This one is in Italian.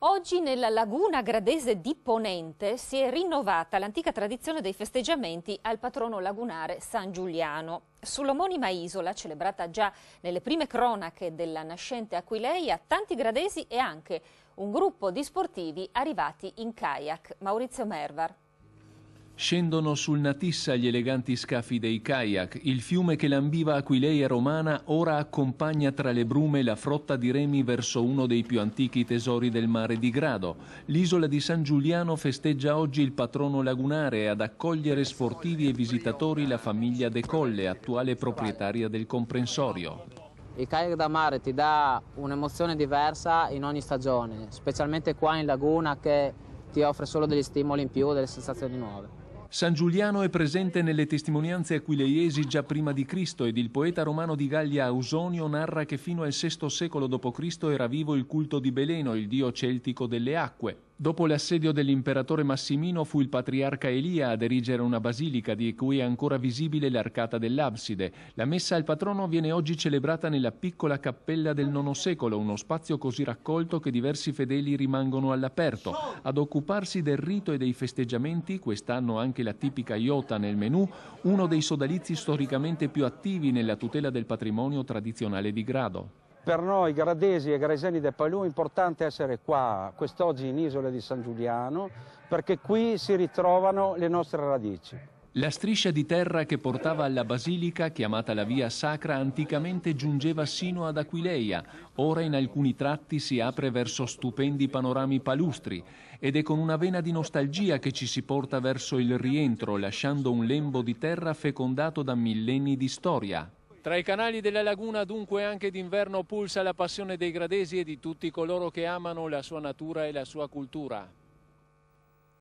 Oggi nella laguna gradese di Ponente si è rinnovata l'antica tradizione dei festeggiamenti al patrono lagunare San Giuliano. Sull'omonima isola, celebrata già nelle prime cronache della nascente Aquileia, tanti gradesi e anche un gruppo di sportivi arrivati in kayak. Maurizio Mervar. Scendono sul Natissa gli eleganti scafi dei kayak. Il fiume che lambiva Aquileia romana ora accompagna tra le brume la flotta di remi verso uno dei più antichi tesori del mare di Grado. L'isola di San Giuliano festeggia oggi il patrono lagunare e ad accogliere sportivi e visitatori la famiglia De Colle, attuale proprietaria del comprensorio. Il kayak da mare ti dà un'emozione diversa in ogni stagione, specialmente qua in laguna che ti offre solo degli stimoli in più, delle sensazioni nuove. San Giuliano è presente nelle testimonianze aquileiesi già prima di Cristo ed il poeta romano di Gallia Ausonio narra che fino al VI secolo d.C. era vivo il culto di Beleno, il dio celtico delle acque. Dopo l'assedio dell'imperatore Massimino fu il patriarca Elia ad erigere una basilica di cui è ancora visibile l'arcata dell'abside. La messa al patrono viene oggi celebrata nella piccola cappella del IX secolo, uno spazio così raccolto che diversi fedeli rimangono all'aperto. Ad occuparsi del rito e dei festeggiamenti, quest'anno anche la tipica iota nel menù, uno dei sodalizi storicamente più attivi nella tutela del patrimonio tradizionale di Grado. Per noi gradesi e gradesani del Palù è importante essere qua quest'oggi in Isola di San Giuliano perché qui si ritrovano le nostre radici. La striscia di terra che portava alla basilica, chiamata la Via Sacra, anticamente giungeva sino ad Aquileia. Ora in alcuni tratti si apre verso stupendi panorami palustri ed è con una vena di nostalgia che ci si porta verso il rientro, lasciando un lembo di terra fecondato da millenni di storia. Tra i canali della laguna dunque anche d'inverno pulsa la passione dei gradesi e di tutti coloro che amano la sua natura e la sua cultura.